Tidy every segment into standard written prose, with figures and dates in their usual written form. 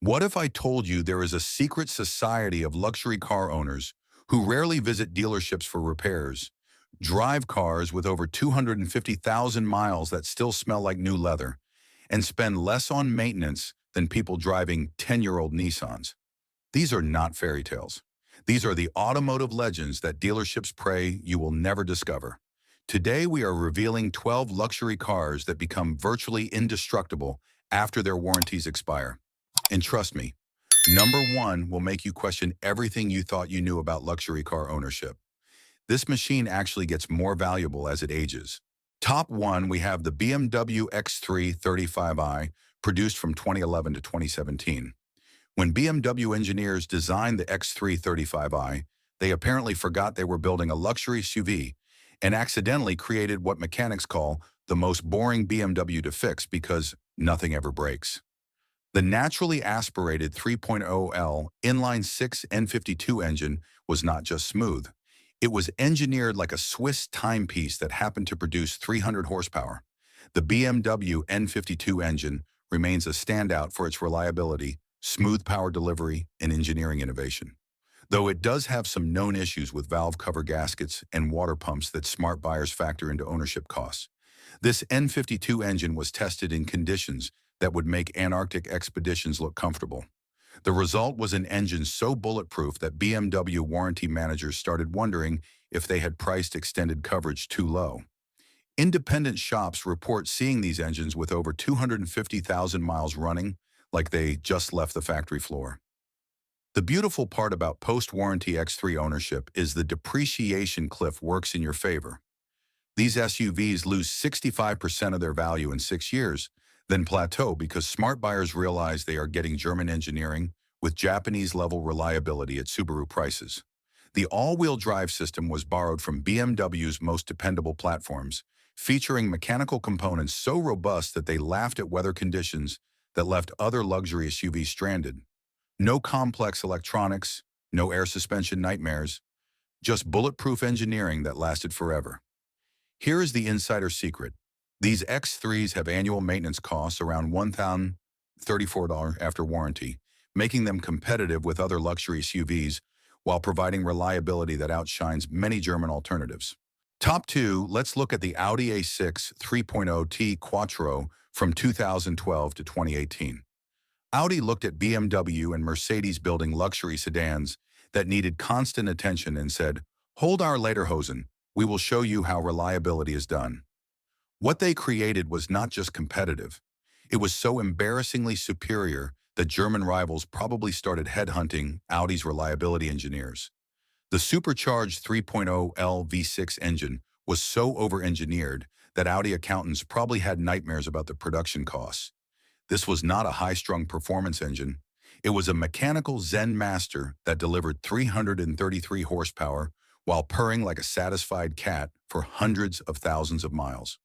What if I told you there is a secret society of luxury car owners who rarely visit dealerships for repairs, drive cars with over 250,000 miles that still smell like new leather, and spend less on maintenance than people driving 10-year-old Nissans? These are not fairy tales. These are the automotive legends that dealerships pray you will never discover. Today, we are revealing 12 luxury cars that become virtually indestructible after their warranties expire. And trust me, number one will make you question everything you thought you knew about luxury car ownership. This machine actually gets more valuable as it ages. Top one, we have the BMW X3 35i, produced from 2011 to 2017. When BMW engineers designed the X3 35i, they apparently forgot they were building a luxury SUV and accidentally created what mechanics call the most boring BMW to fix because nothing ever breaks. The naturally aspirated 3.0L inline-six N52 engine was not just smooth. It was engineered like a Swiss timepiece that happened to produce 300 horsepower. The BMW N52 engine remains a standout for its reliability, smooth power delivery, and engineering innovation. Though it does have some known issues with valve cover gaskets and water pumps that smart buyers factor into ownership costs. This N52 engine was tested in conditions that would make Antarctic expeditions look comfortable. The result was an engine so bulletproof that BMW warranty managers started wondering if they had priced extended coverage too low. Independent shops report seeing these engines with over 250,000 miles running, like they just left the factory floor. The beautiful part about post-warranty X3 ownership is the depreciation cliff works in your favor. These SUVs lose 65% of their value in 6 years, then plateau because smart buyers realize they are getting German engineering with Japanese-level reliability at Subaru prices. The all-wheel drive system was borrowed from BMW's most dependable platforms, featuring mechanical components so robust that they laughed at weather conditions that left other luxury SUVs stranded. No complex electronics, no air suspension nightmares, just bulletproof engineering that lasted forever. Here is the insider secret. These X3s have annual maintenance costs around $1,034 after warranty, making them competitive with other luxury SUVs while providing reliability that outshines many German alternatives. Top two, let's look at the Audi A6 3.0T Quattro from 2012 to 2018. Audi looked at BMW and Mercedes building luxury sedans that needed constant attention and said, "Hold our lederhosen, we will show you how reliability is done." What they created was not just competitive. It was so embarrassingly superior that German rivals probably started headhunting Audi's reliability engineers. The supercharged 3.0L V6 engine was so over-engineered that Audi accountants probably had nightmares about the production costs. This was not a high-strung performance engine. It was a mechanical Zen master that delivered 333 horsepower while purring like a satisfied cat for hundreds of thousands of miles.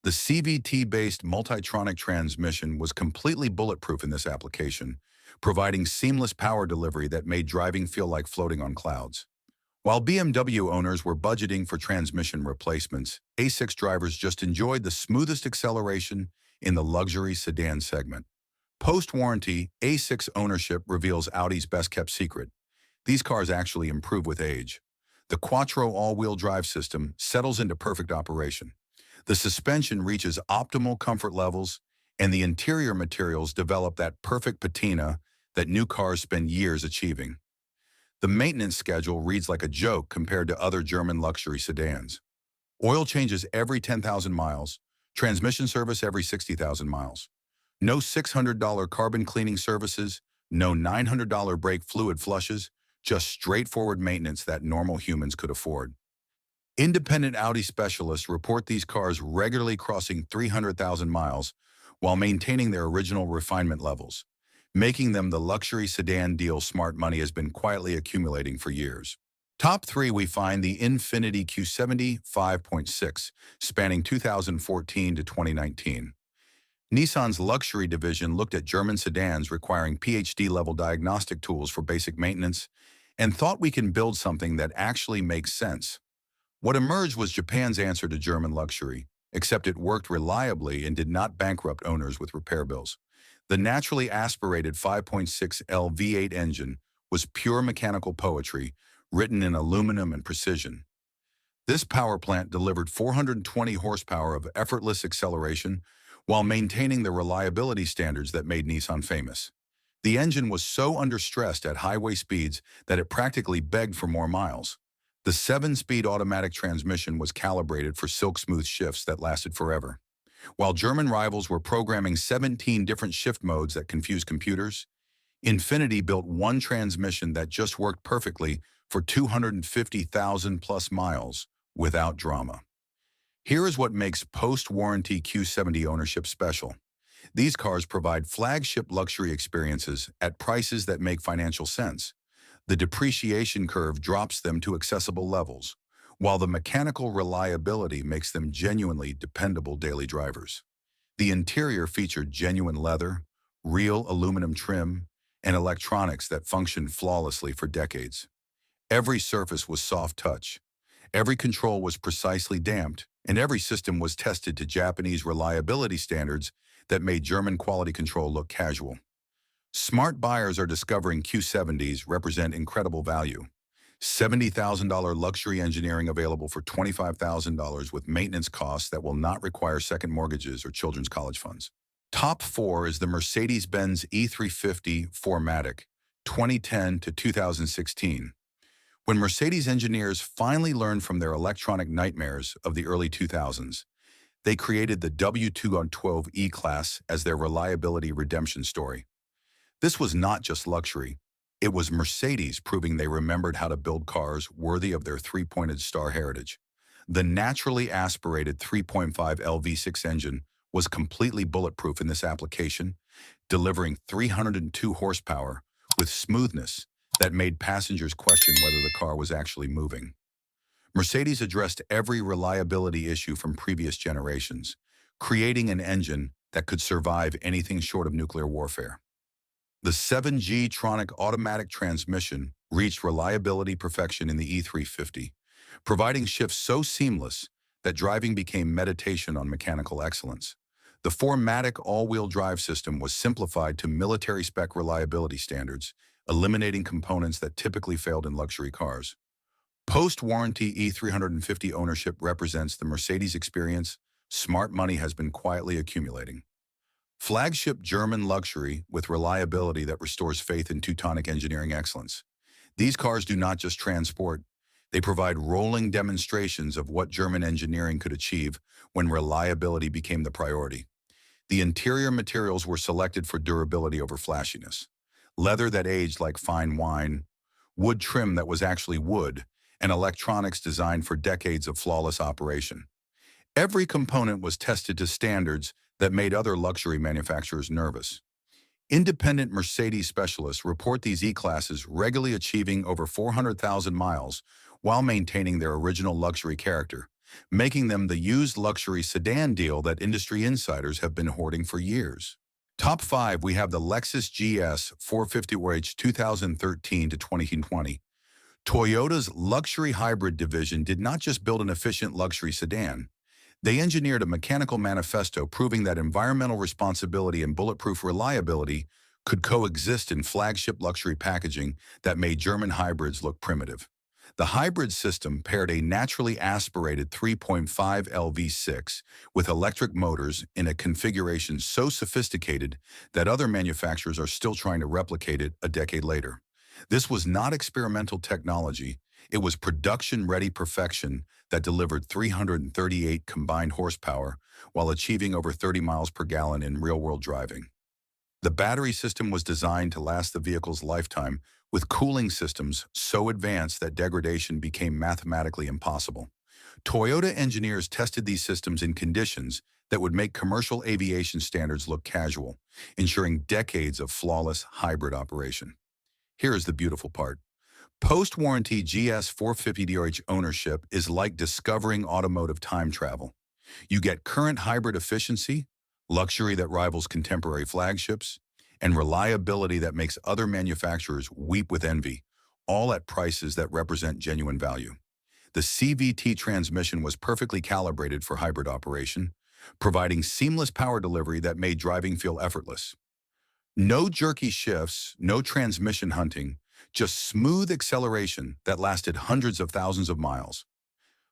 The CVT-based Multitronic transmission was completely bulletproof in this application, providing seamless power delivery that made driving feel like floating on clouds. While BMW owners were budgeting for transmission replacements, A6 drivers just enjoyed the smoothest acceleration in the luxury sedan segment. Post-warranty, A6 ownership reveals Audi's best-kept secret. These cars actually improve with age. The Quattro all-wheel drive system settles into perfect operation. The suspension reaches optimal comfort levels, and the interior materials develop that perfect patina that new cars spend years achieving. The maintenance schedule reads like a joke compared to other German luxury sedans. Oil changes every 10,000 miles, transmission service every 60,000 miles. No $600 carbon cleaning services, no $900 brake fluid flushes, just straightforward maintenance that normal humans could afford. Independent Audi specialists report these cars regularly crossing 300,000 miles while maintaining their original refinement levels, making them the luxury sedan deal smart money has been quietly accumulating for years. Top three, we find the Infiniti Q70 5.6, spanning 2014 to 2019. Nissan's luxury division looked at German sedans requiring PhD-level diagnostic tools for basic maintenance and thought we can build something that actually makes sense. What emerged was Japan's answer to German luxury, except it worked reliably and did not bankrupt owners with repair bills. The naturally aspirated 5.6L V8 engine was pure mechanical poetry, written in aluminum and precision. This power plant delivered 420 horsepower of effortless acceleration while maintaining the reliability standards that made Nissan famous. The engine was so understressed at highway speeds that it practically begged for more miles. The 7-speed automatic transmission was calibrated for silk-smooth shifts that lasted forever. While German rivals were programming 17 different shift modes that confused computers, Infiniti built one transmission that just worked perfectly for 250,000 plus miles without drama. Here is what makes post-warranty Q70 ownership special. These cars provide flagship luxury experiences at prices that make financial sense. The depreciation curve drops them to accessible levels, while the mechanical reliability makes them genuinely dependable daily drivers. The interior featured genuine leather, real aluminum trim, and electronics that functioned flawlessly for decades. Every surface was soft touch. Every control was precisely damped, and every system was tested to Japanese reliability standards that made German quality control look casual. Smart buyers are discovering Q70s represent incredible value. $70,000 luxury engineering available for $25,000 with maintenance costs that will not require second mortgages or children's college funds. Top 4 is the Mercedes-Benz E350 4MATIC, 2010 to 2016. When Mercedes engineers finally learned from their electronic nightmares of the early 2000s, they created the W212 E-Class as their reliability redemption story. This was not just luxury. It was Mercedes proving they remembered how to build cars worthy of their three-pointed star heritage. The naturally aspirated 3.5L V6 engine was completely bulletproof in this application, delivering 302 horsepower with smoothness that made passengers question whether the car was actually moving. Mercedes addressed every reliability issue from previous generations, creating an engine that could survive anything short of nuclear warfare. The 7G-tronic automatic transmission reached reliability perfection in the E350, providing shifts so seamless that driving became meditation on mechanical excellence. The 4MATIC all-wheel drive system was simplified to military-spec reliability standards, eliminating components that typically failed in luxury cars. Post-warranty E350 ownership represents the Mercedes experience smart money has been quietly accumulating. Flagship German luxury with reliability that restores faith in Teutonic engineering excellence. These cars do not just transport, they provide rolling demonstrations of what German engineering could achieve when reliability became the priority. The interior materials were selected for durability over flashiness. Leather that aged like fine wine, wood trim that was actually wood, and electronics designed for decades of flawless operation. Every component was tested to standards that made other luxury manufacturers nervous. Independent Mercedes specialists report these E-Classes regularly achieving over 400,000 miles while maintaining their original luxury character, making them the used luxury sedan deal that industry insiders have been hoarding for years. Top 5, we have the Lexus GS 450h 2013 to 2020. Toyota's luxury hybrid division did not just build an efficient luxury sedan. They engineered a mechanical manifesto proving that environmental responsibility and bulletproof reliability could coexist in flagship luxury packaging that made German hybrids look primitive. The hybrid system paired a naturally aspirated 3.5 LV6 with electric motors in a configuration so sophisticated that other manufacturers are still trying to replicate it a decade later. This was not experimental technology. It was production-ready perfection that delivered 338 combined horsepower while achieving over 30 miles per gallon in real-world driving. The battery system was designed to last the vehicle's lifetime, with cooling systems so advanced that degradation became mathematically impossible. Toyota engineers tested these systems in conditions that would make commercial aviation standards look casual, ensuring decades of flawless hybrid operation. Here is the beautiful part. Post-warranty GS 450DOH ownership is like discovering automotive time travel. You get current hybrid efficiency, luxury that rivals contemporary flagships, and reliability that makes other manufacturers weep with envy, all at prices that represent genuine value. The CVT transmission was perfectly calibrated for hybrid operation, providing seamless power delivery that made driving feel effortless. No jerky shifts, no transmission hunting, just smooth acceleration that lasted hundreds of thousands of miles.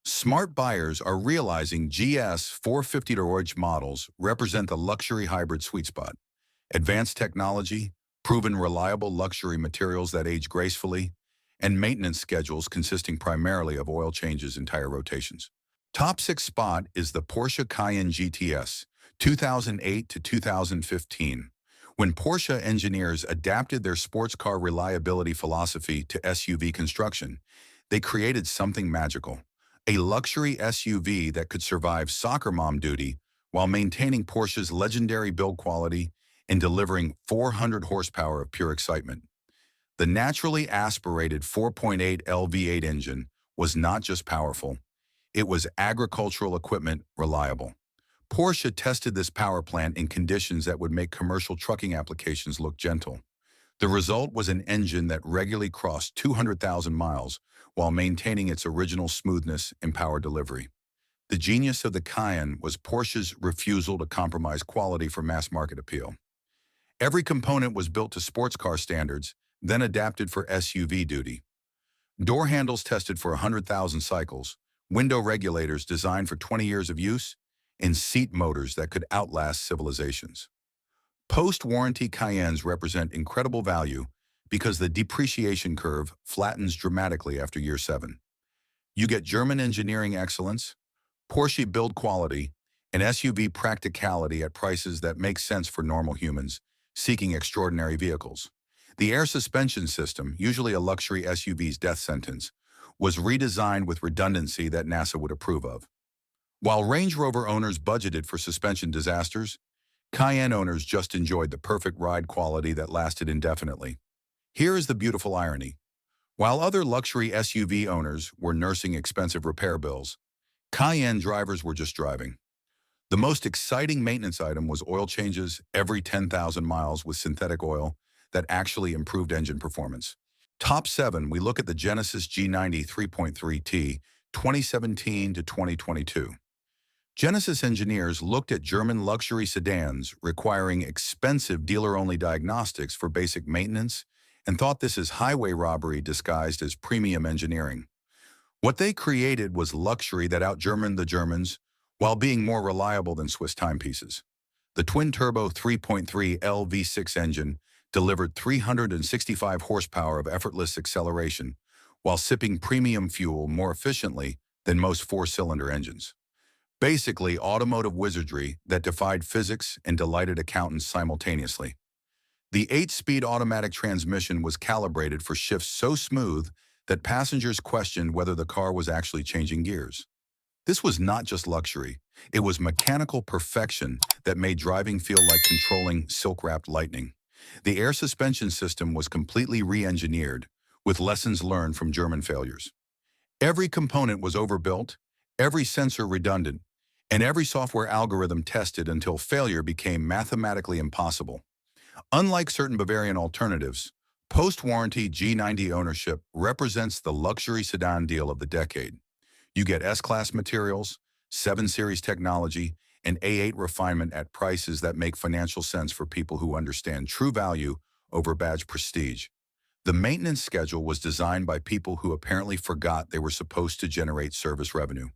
Smart buyers are realizing GS 450 Dodge models represent the luxury hybrid sweet spot. Advanced technology, proven reliable luxury materials that age gracefully, and maintenance schedules consisting primarily of oil changes and tire rotations. Top 6 spot is the Porsche Cayenne GTS, 2008 to 2015. When Porsche engineers adapted their sports car reliability philosophy to SUV construction, they created something magical. A luxury SUV that could survive soccer mom duty while maintaining Porsche's legendary build quality and delivering 400 horsepower of pure excitement. The naturally aspirated 4.8L V8 engine was not just powerful, it was agricultural equipment reliable. Porsche tested this power plant in conditions that would make commercial trucking applications look gentle. The result was an engine that regularly crossed 200,000 miles while maintaining its original smoothness and power delivery. The genius of the Cayenne was Porsche's refusal to compromise quality for mass market appeal. Every component was built to sports car standards, then adapted for SUV duty. Door handles tested for 100,000 cycles, window regulators designed for 20 years of use, and seat motors that could outlast civilizations. Post-warranty Cayennes represent incredible value because the depreciation curve flattens dramatically after year 7. You get German engineering excellence, Porsche build quality, and SUV practicality at prices that make sense for normal humans seeking extraordinary vehicles. The air suspension system, usually a luxury SUV's death sentence, was redesigned with redundancy that NASA would approve of. While Range Rover owners budgeted for suspension disasters, Cayenne owners just enjoyed the perfect ride quality that lasted indefinitely. Here is the beautiful irony. While other luxury SUV owners were nursing expensive repair bills, Cayenne drivers were just driving. The most exciting maintenance item was oil changes every 10,000 miles with synthetic oil that actually improved engine performance. Top 7, we look at the Genesis G90 3.3T 2017 to 2022. Genesis engineers looked at German luxury sedans requiring expensive dealer-only diagnostics for basic maintenance and thought this is highway robbery disguised as premium engineering. What they created was luxury that out-Germaned the Germans while being more reliable than Swiss timepieces. The twin-turbo 3.3L V6 engine delivered 365 horsepower of effortless acceleration while sipping premium fuel more efficiently than most four-cylinder engines. Basically, automotive wizardry that defied physics and delighted accountants simultaneously. The 8-speed automatic transmission was calibrated for shifts so smooth that passengers questioned whether the car was actually changing gears. This was not just luxury, it was mechanical perfection that made driving feel like controlling silk-wrapped lightning. The air suspension system was completely re-engineered, with lessons learned from German failures. Every component was overbuilt, every sensor redundant, and every software algorithm tested until failure became mathematically impossible. Unlike certain Bavarian alternatives, post-warranty G90 ownership represents the luxury sedan deal of the decade. You get S-Class materials, 7 Series technology, and A8 refinement at prices that make financial sense for people who understand true value over badge prestige. The maintenance schedule was designed by people who apparently forgot they were supposed to generate service revenue.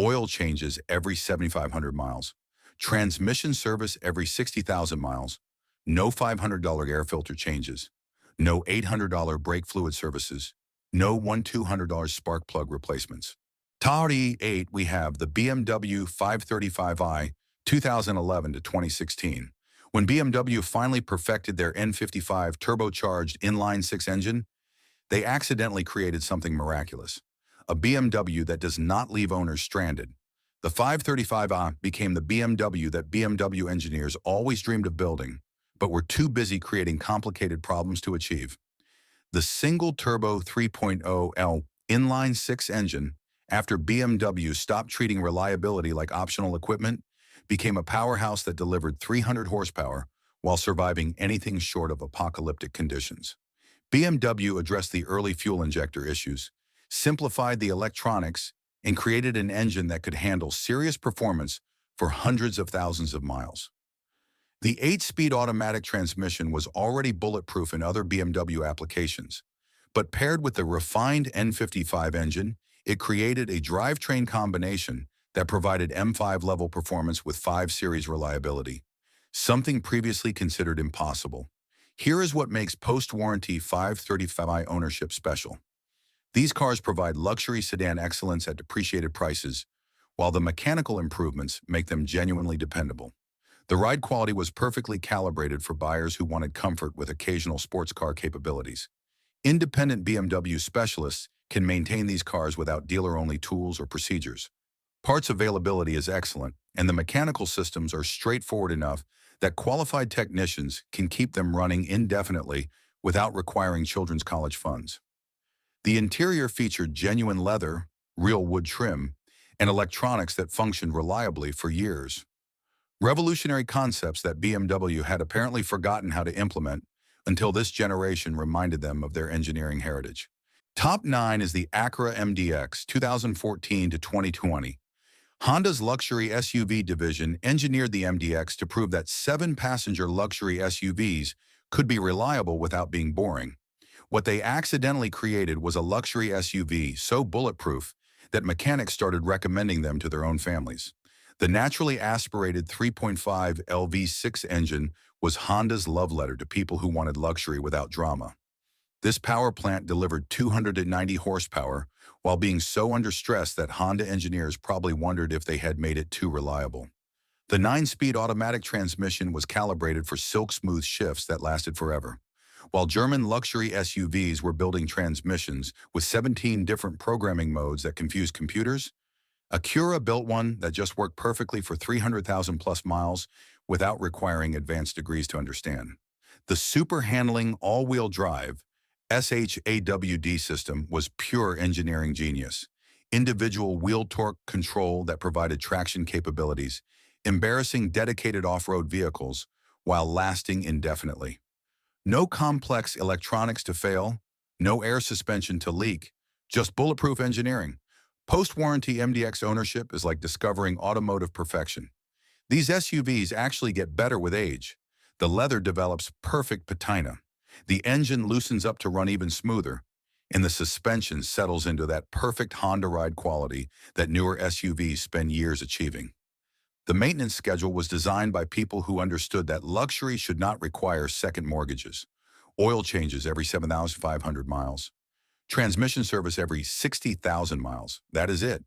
Oil changes every 7,500 miles. Transmission service every 60,000 miles. No $500 air filter changes. No $800 brake fluid services. No $200 spark plug replacements. Top 8, we have the BMW 535i 2011 to 2016. When BMW finally perfected their N55 turbocharged inline-6 engine, they accidentally created something miraculous. A BMW that does not leave owners stranded. The 535i became the BMW that BMW engineers always dreamed of building, but were too busy creating complicated problems to achieve. The single-turbo 3.0L inline-6 engine, after BMW stopped treating reliability like optional equipment, became a powerhouse that delivered 300 horsepower while surviving anything short of apocalyptic conditions. BMW addressed the early fuel injector issues, simplified the electronics, and created an engine that could handle serious performance for hundreds of thousands of miles. The 8-speed automatic transmission was already bulletproof in other BMW applications, but paired with the refined N55 engine, it created a drivetrain combination that provided M5-level performance with 5 Series reliability, something previously considered impossible. Here is what makes post-warranty 535i ownership special. These cars provide luxury sedan excellence at depreciated prices, while the mechanical improvements make them genuinely dependable. The ride quality was perfectly calibrated for buyers who wanted comfort with occasional sports car capabilities. Independent BMW specialists can maintain these cars without dealer-only tools or procedures. Parts availability is excellent, and the mechanical systems are straightforward enough that qualified technicians can keep them running indefinitely without requiring children's college funds. The interior featured genuine leather, real wood trim, and electronics that functioned reliably for years. Revolutionary concepts that BMW had apparently forgotten how to implement until this generation reminded them of their engineering heritage. Top 9 is the Acura MDX 2014 to 2020. Honda's luxury SUV division engineered the MDX to prove that 7-passenger luxury SUVs could be reliable without being boring. What they accidentally created was a luxury SUV so bulletproof that mechanics started recommending them to their own families. The naturally aspirated 3.5 L V6 engine was Honda's love letter to people who wanted luxury without drama. This power plant delivered 290 horsepower while being so under stress that Honda engineers probably wondered if they had made it too reliable. The 9-speed automatic transmission was calibrated for silk-smooth shifts that lasted forever. While German luxury SUVs were building transmissions with 17 different programming modes that confused computers, Acura built one that just worked perfectly for 300,000 plus miles without requiring advanced degrees to understand. The super handling all-wheel drive SHAWD system was pure engineering genius. Individual wheel torque control that provided traction capabilities, embarrassing dedicated off-road vehicles while lasting indefinitely. No complex electronics to fail, no air suspension to leak, just bulletproof engineering. Post-warranty MDX ownership is like discovering automotive perfection. These SUVs actually get better with age. The leather develops perfect patina. The engine loosens up to run even smoother, and the suspension settles into that perfect Honda ride quality that newer SUVs spend years achieving. The maintenance schedule was designed by people who understood that luxury should not require second mortgages. Oil changes every 7,500 miles. Transmission service every 60,000 miles. That is it.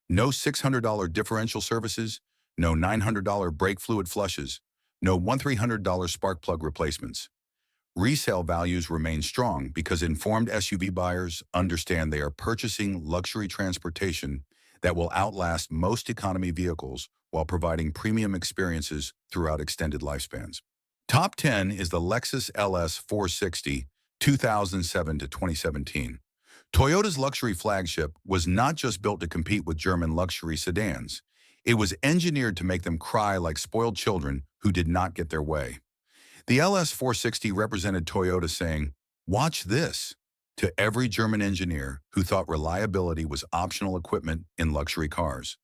No $600 differential services, no $900 brake fluid flushes, no $1,300 spark plug replacements. Resale values remain strong because informed SUV buyers understand they are purchasing luxury transportation that will outlast most economy vehicles while providing premium experiences throughout extended lifespans. Top 10 is the Lexus LS 460, 2007 to 2017. Toyota's luxury flagship was not just built to compete with German luxury sedans. It was engineered to make them cry like spoiled children who did not get their way. The LS 460 represented Toyota saying, "Watch this," to every German engineer who thought reliability was optional equipment in luxury cars.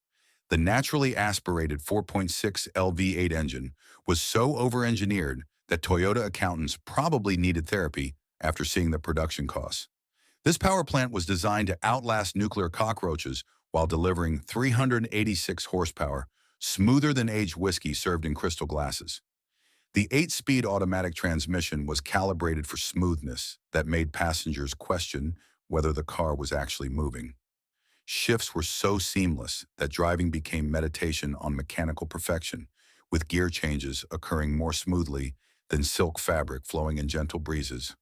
The naturally aspirated 4.6 L V8 engine was so over-engineered that Toyota accountants probably needed therapy after seeing the production costs. This power plant was designed to outlast nuclear cockroaches while delivering 386 horsepower, smoother than aged whiskey served in crystal glasses. The 8-speed automatic transmission was calibrated for smoothness that made passengers question whether the car was actually moving. Shifts were so seamless that driving became meditation on mechanical perfection, with gear changes occurring more smoothly than silk fabric flowing in gentle breezes.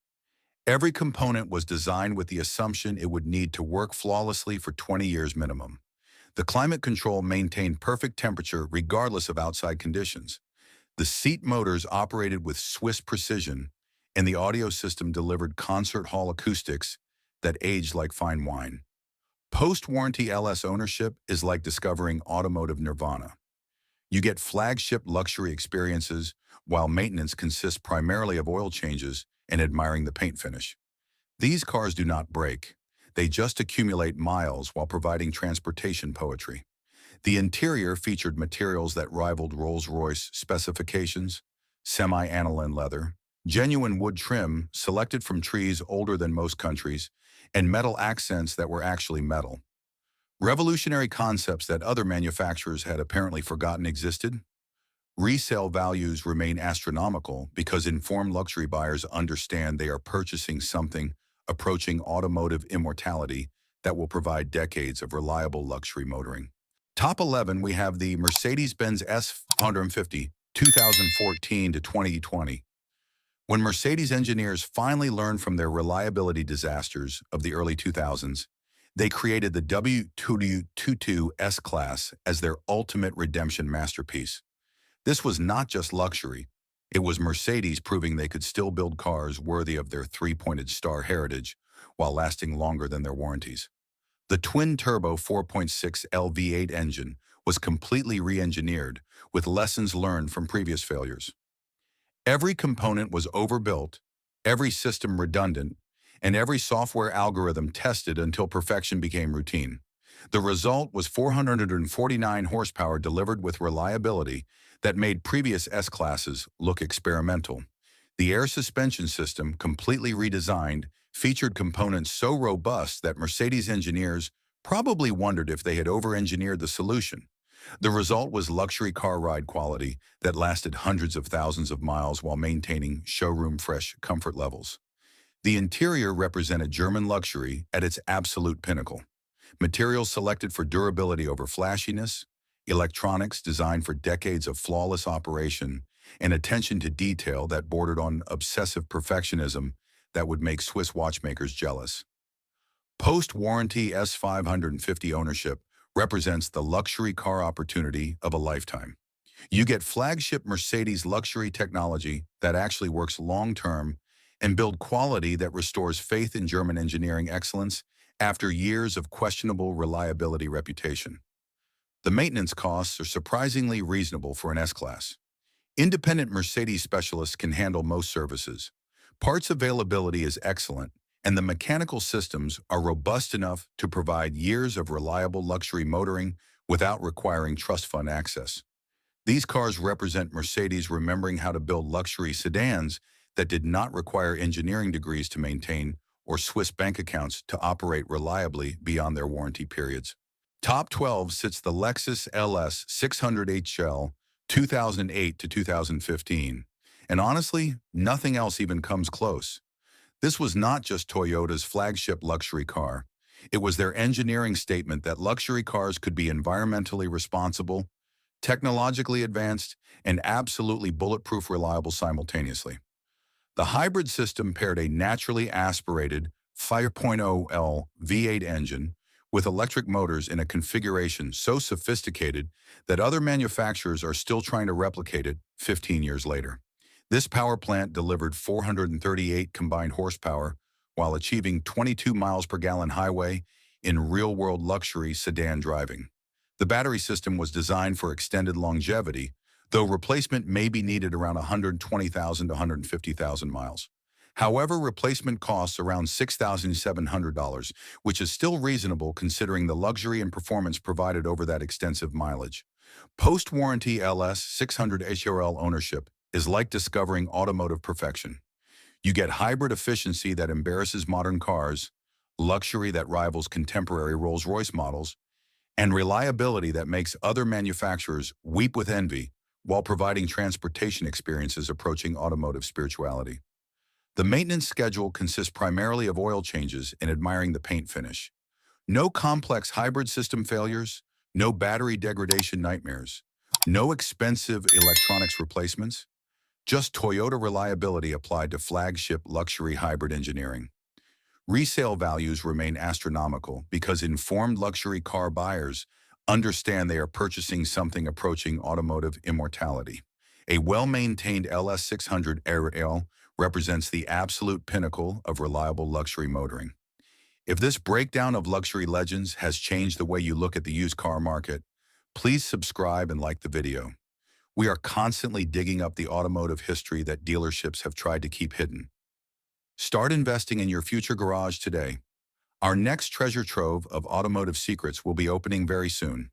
Every component was designed with the assumption it would need to work flawlessly for 20 years minimum. The climate control maintained perfect temperature regardless of outside conditions. The seat motors operated with Swiss precision, and the audio system delivered concert hall acoustics that aged like fine wine. Post-warranty LS ownership is like discovering automotive nirvana. You get flagship luxury experiences while maintenance consists primarily of oil changes and admiring the paint finish. These cars do not break. They just accumulate miles while providing transportation poetry. The interior featured materials that rivaled Rolls-Royce specifications, semi-aniline leather, genuine wood trim selected from trees older than most countries, and metal accents that were actually metal. Revolutionary concepts that other manufacturers had apparently forgotten existed. Resale values remain astronomical because informed luxury buyers understand they are purchasing something approaching automotive immortality that will provide decades of reliable luxury motoring. Top 11, we have the Mercedes-Benz S150 2014 to 2020. When Mercedes engineers finally learned from their reliability disasters of the early 2000s, they created the W22 S-Class as their ultimate redemption masterpiece. This was not just luxury. It was Mercedes proving they could still build cars worthy of their three-pointed star heritage while lasting longer than their warranties. The twin-turbo 4.6L V8 engine was completely re-engineered with lessons learned from previous failures. Every component was overbuilt, every system redundant, and every software algorithm tested until perfection became routine. The result was 449 horsepower delivered with reliability that made previous S-classes look experimental. The air suspension system, completely redesigned, featured components so robust that Mercedes engineers probably wondered if they had over-engineered the solution. The result was luxury car ride quality that lasted hundreds of thousands of miles while maintaining showroom-fresh comfort levels. The interior represented German luxury at its absolute pinnacle. Materials selected for durability over flashiness, electronics designed for decades of flawless operation, and attention to detail that bordered on obsessive perfectionism that would make Swiss watchmakers jealous. Post-warranty S550 ownership represents the luxury car opportunity of a lifetime. You get flagship Mercedes luxury technology that actually works long-term and build quality that restores faith in German engineering excellence after years of questionable reliability reputation. The maintenance costs are surprisingly reasonable for an S-Class. Independent Mercedes specialists can handle most services. Parts availability is excellent, and the mechanical systems are robust enough to provide years of reliable luxury motoring without requiring trust fund access. These cars represent Mercedes remembering how to build luxury sedans that did not require engineering degrees to maintain or Swiss bank accounts to operate reliably beyond their warranty periods. Top 12 sits the Lexus LS 600 HL 2008 to 2015. And honestly, nothing else even comes close. This was not just Toyota's flagship luxury car. It was their engineering statement that luxury cars could be environmentally responsible, technologically advanced, and absolutely bulletproof reliable simultaneously. The hybrid system paired a naturally aspirated 5.0L V8 engine with electric motors in a configuration so sophisticated that other manufacturers are still trying to replicate it 15 years later. This power plant delivered 438 combined horsepower while achieving 22 miles per gallon highway in real-world luxury sedan driving. The battery system was designed for extended longevity, though replacement may be needed around 120,000 to 150,000 miles. However, replacement costs around $6,700, which is still reasonable considering the luxury and performance provided over that extensive mileage. Post-warranty LS 600 HRL ownership is like discovering automotive perfection. You get hybrid efficiency that embarrasses modern cars, luxury that rivals contemporary Rolls-Royce models, and reliability that makes other manufacturers weep with envy while providing transportation experiences approaching automotive spirituality. The maintenance schedule consists primarily of oil changes and admiring the paint finish. No complex hybrid system failures, no battery degradation nightmares, no expensive electronics replacements, just Toyota reliability applied to flagship luxury hybrid engineering. Resale values remain astronomical because informed luxury car buyers understand they are purchasing something approaching automotive immortality. A well-maintained LS600 RL represents the absolute pinnacle of reliable luxury motoring. If this breakdown of luxury legends has changed the way you look at the used car market, please subscribe and like the video. We are constantly digging up the automotive history that dealerships have tried to keep hidden. Start investing in your future garage today. Our next treasure trove of automotive secrets will be opening very soon.